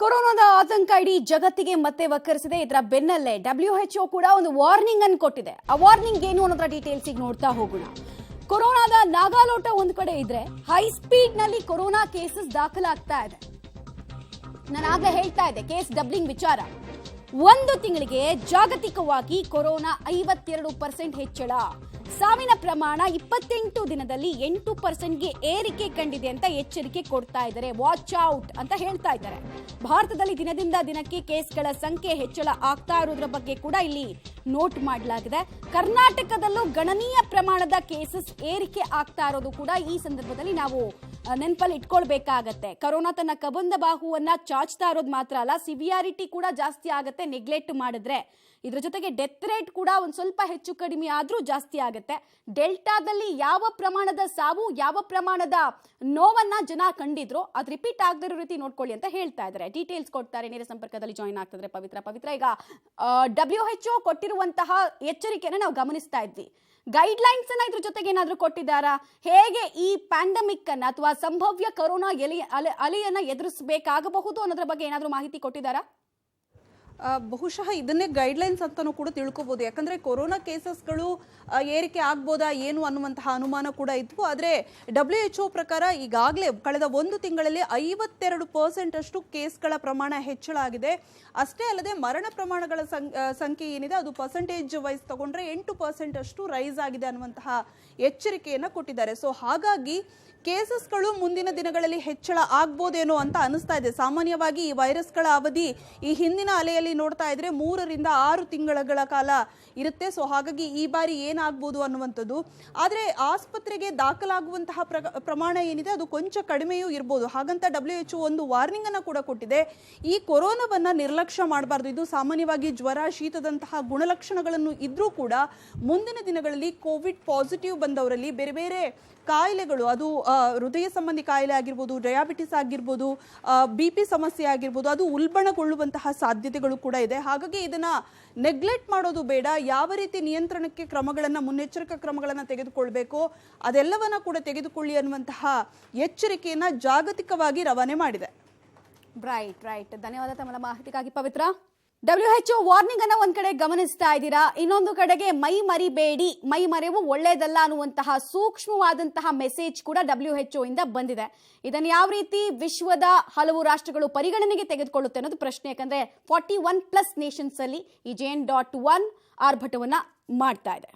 ಕೊರೋನಾದ ಆತಂಕ ಇಡೀ ಜಗತ್ತಿಗೆ ಮತ್ತೆ ವಕ್ಕರಿಸಿದೆ. ಇದರ ಬೆನ್ನಲ್ಲೇ WHO ಕೂಡ ಒಂದು ವಾರ್ನಿಂಗ್ ಅನ್ನು ಕೊಟ್ಟಿದೆ. ಆ ವಾರ್ನಿಂಗ್ ಏನು ಅನ್ನೋದ್ರ ಡೀಟೇಲ್ಸ್ ನೋಡ್ತಾ ಹೋಗೋಣ. ಕೊರೋನಾದ ನಾಗಾಲೋಟ ಒಂದು ಕಡೆ ಇದ್ರೆ ಹೈ ಸ್ಪೀಡ್ ನಲ್ಲಿ ಕೊರೋನಾ ಕೇಸಸ್ ದಾಖಲಾಗ್ತಾ ಇದೆ. ನಾನು ಆಗ್ಲೇ ಹೇಳ್ತಾ ಇದ್ದೆ ಕೇಸ್ ಡಬ್ಲಿಂಗ್ ವಿಚಾರ. ಒಂದು ತಿಂಗಳಿಗೆ ಜಾಗತಿಕವಾಗಿ ಕೊರೋನಾ 52% ಹೆಚ್ಚಳ, ಸಾವಿನ ಪ್ರಮಾಣ 28 ದಿನದಲ್ಲಿ 8%ಗೆ ಏರಿಕೆ ಕಂಡಿದೆ ಅಂತ ಎಚ್ಚರಿಕೆ ಕೊಡ್ತಾ ಇದ್ದಾರೆ. ವಾಚ್ ಔಟ್ ಅಂತ ಹೇಳ್ತಾ ಇದ್ದಾರೆ. ಭಾರತದಲ್ಲಿ ದಿನದಿಂದ ದಿನಕ್ಕೆ ಕೇಸ್ಗಳ ಸಂಖ್ಯೆ ಹೆಚ್ಚಳ ಆಗ್ತಾ ಇರೋದ್ರ ಬಗ್ಗೆ ಕೂಡ ಇಲ್ಲಿ ನೋಟ್ ಮಾಡಲಾಗಿದೆ. ಕರ್ನಾಟಕದಲ್ಲೂ ಗಣನೀಯ ಪ್ರಮಾಣದ ಕೇಸಸ್ ಏರಿಕೆ ಆಗ್ತಾ ಇರೋದು ಕೂಡ ಈ ಸಂದರ್ಭದಲ್ಲಿ ನಾವು ನೆನಪಲ್ಲಿ ಇಟ್ಕೊಳ್ಬೇಕಾಗತ್ತೆ. ಕೊರೋನಾ ತನ್ನ ಕಬಂದ ಬಾಹುವನ್ನ ಚಾಚ್ತಾ ಇರೋದು ಮಾತ್ರ ಅಲ್ಲ, ಸಿವಿಯಾರಿಟಿ ಕೂಡ ಜಾಸ್ತಿ ಆಗತ್ತೆ ನೆಗ್ಲೆಕ್ಟ್ ಮಾಡಿದ್ರೆ. ಇದ್ರ ಜೊತೆಗೆ ಡೆತ್ ರೇಟ್ ಕೂಡ ಒಂದ್ ಸ್ವಲ್ಪ ಹೆಚ್ಚು ಕಡಿಮೆ ಆದ್ರೂ ಜಾಸ್ತಿ ಆಗುತ್ತೆ. ಡೆಲ್ಟಾದಲ್ಲಿ ಯಾವ ಪ್ರಮಾಣದ ಸಾವು, ಯಾವ ಪ್ರಮಾಣದ ನೋವನ್ನ ಜನ ಕಂಡಿದ್ರು ಅದು ರಿಪೀಟ್ ಆಗದಿರೋ ರೀತಿ ನೋಡ್ಕೊಳ್ಳಿ ಅಂತ ಹೇಳ್ತಾ ಇದ್ದಾರೆ. ಡೀಟೇಲ್ಸ್ ಕೊಡ್ತಾರೆ. ನೇರ ಸಂಪರ್ಕದಲ್ಲಿ ಜಾಯಿನ್ ಆಗ್ತಿದ್ರೆ ಪವಿತ್ರ, ಈಗ WHO ಕೊಟ್ಟಿರುವಂತಹ ಎಚ್ಚರಿಕೆನ ನಾವು ಗಮನಿಸ್ತಾ ಇದ್ವಿ. ಗೈಡ್ ಲೈನ್ಸ್ ಅನ್ನ ಇದ್ರ ಜೊತೆಗೆ ಏನಾದ್ರೂ ಕೊಟ್ಟಿದ್ದಾರಾ? ಹೇಗೆ ಈ ಪ್ಯಾಂಡಮಿಕ್ ಅನ್ನ ಅಥವಾ ಸಂಭವ್ಯ ಕೊರೋನಾ ಅಲೆಯನ್ನ ಎದುರಿಸಬೇಕಾಗಬಹುದು ಅನ್ನೋದ್ರ ಬಗ್ಗೆ ಏನಾದ್ರೂ ಮಾಹಿತಿ ಕೊಟ್ಟಿದ್ದಾರಾ? ಬಹುಶಃ ಇದನ್ನೇ ಗೈಡ್ಲೈನ್ಸ್ ಅಂತಾನೂ ಕೂಡ ತಿಳ್ಕೊಬಹುದು. ಯಾಕಂದ್ರೆ ಕೊರೋನಾ ಕೇಸಸ್ಗಳು ಏರಿಕೆ ಆಗ್ಬೋದಾ ಏನು ಅನ್ನುವಂತಹ ಅನುಮಾನ ಕೂಡ ಇತ್ತು. ಆದರೆ WHO ಪ್ರಕಾರ ಈಗಾಗಲೇ ಕಳೆದ ಒಂದು ತಿಂಗಳಲ್ಲಿ 52% ಅಷ್ಟು ಕೇಸ್ಗಳ ಪ್ರಮಾಣ ಹೆಚ್ಚಳ ಆಗಿದೆ. ಅಷ್ಟೇ ಅಲ್ಲದೆ ಮರಣ ಪ್ರಮಾಣಗಳ ಸಂಖ್ಯೆ ಏನಿದೆ ಅದು ಪರ್ಸೆಂಟೇಜ್ ವೈಸ್ ತಗೊಂಡ್ರೆ 8% ಅಷ್ಟು ರೈಸ್ ಆಗಿದೆ ಅನ್ನುವಂತಹ ಎಚ್ಚರಿಕೆಯನ್ನ ಕೊಟ್ಟಿದ್ದಾರೆ. ಸೊ ಹಾಗಾಗಿ ಕೇಸಸ್ಗಳು ಮುಂದಿನ ದಿನಗಳಲ್ಲಿ ಹೆಚ್ಚಳ ಆಗ್ಬೋದೇನೋ ಅಂತ ಅನಿಸ್ತಾ ಇದೆ. ಸಾಮಾನ್ಯವಾಗಿ ಈ ವೈರಸ್ಗಳ ಅವಧಿ ಈ ಹಿಂದಿನ ಅಲೆಯಲ್ಲಿ ನೋಡ್ತಾ ಇದ್ರೆ 3 ರಿಂದ 6 ತಿಂಗಳ ಕಾಲ ಇರುತ್ತೆ. ಸೊ ಹಾಗಾಗಿ ಈ ಬಾರಿ ಏನಾಗ್ಬೋದು ಅನ್ನುವಂಥದ್ದು. ಆದರೆ ಆಸ್ಪತ್ರೆಗೆ ದಾಖಲಾಗುವಂತಹ ಪ್ರಮಾಣ ಏನಿದೆ ಅದು ಕೊಂಚ ಕಡಿಮೆಯೂ ಇರ್ಬೋದು. ಹಾಗಂತ WHO ಒಂದು ವಾರ್ನಿಂಗ್ ಅನ್ನ ಕೂಡ ಕೊಟ್ಟಿದೆ. ಈ ಕೊರೋನಾವನ್ನ ನಿರ್ಲಕ್ಷ್ಯ ಮಾಡಬಾರ್ದು. ಇದು ಸಾಮಾನ್ಯವಾಗಿ ಜ್ವರ, ಶೀತದಂತಹ ಗುಣಲಕ್ಷಣಗಳನ್ನು ಇದ್ರೂ ಕೂಡ ಮುಂದಿನ ದಿನಗಳಲ್ಲಿ ಕೋವಿಡ್ ಪಾಸಿಟಿವ್ ಬಂದವರಲ್ಲಿ ಬೇರೆ ಬೇರೆ ಕಾಯಿಲೆಗಳು, ಅದು ಹೃದಯ ಸಂಬಂಧಿ ಕಾಯಿಲೆ ಆಗಿರ್ಬೋದು, ಡಯಾಬಿಟಿಸ್ ಆಗಿರ್ಬೋದು, BP ಸಮಸ್ಯೆ ಆಗಿರ್ಬೋದು, ಅದು ಉಲ್ಬಣಗೊಳ್ಳುವಂತಹ ಸಾಧ್ಯತೆಗಳು ಕೂಡ ಇದೆ. ಹಾಗಾಗಿ ಇದನ್ನ ನೆಗ್ಲೆಕ್ಟ್ ಮಾಡೋದು ಬೇಡ. ಯಾವ ರೀತಿ ನಿಯಂತ್ರಣಕ್ಕೆ ಕ್ರಮಗಳನ್ನ, ಮುನ್ನೆಚ್ಚರಿಕಾ ಕ್ರಮಗಳನ್ನ ತೆಗೆದುಕೊಳ್ಬೇಕು ಅದೆಲ್ಲವನ್ನ ಕೂಡ ತೆಗೆದುಕೊಳ್ಳಿ ಅನ್ನುವಂತಹ ಎಚ್ಚರಿಕೆಯನ್ನ ಜಾಗತಿಕವಾಗಿ ರವಾನೆ ಮಾಡಿದೆ. ರೈಟ್. ಧನ್ಯವಾದ ತಮ್ಮ ಮಾಹಿತಿಗಾಗಿ ಪವಿತ್ರ. WHO ವಾರ್ನಿಂಗ್ ಅನ್ನ ಒಂದ್ ಕಡೆ ಗಮನಿಸ್ತಾ ಇದ್ದೀರಾ, ಇನ್ನೊಂದು ಕಡೆಗೆ ಮೈ ಮರಿಬೇಡಿ, ಮೈ ಮರೆವು ಒಳ್ಳೇದಲ್ಲ ಅನ್ನುವಂತಹ ಸೂಕ್ಷ್ಮವಾದಂತಹ ಮೆಸೇಜ್ ಕೂಡ WHO ಇಂದ ಬಂದಿದೆ. ಇದನ್ನು ಯಾವ ರೀತಿ ವಿಶ್ವದ ಹಲವು ರಾಷ್ಟ್ರಗಳು ಪರಿಗಣನೆಗೆ ತೆಗೆದುಕೊಳ್ಳುತ್ತೆ ಅನ್ನೋದು ಪ್ರಶ್ನೆ. ಯಾಕಂದ್ರೆ 41+ ನೇಷನ್ಸ್ ಅಲ್ಲಿ ಈ JN.1 ಆರ್ಭಟವನ್ನ ಮಾಡ್ತಾ ಇದೆ.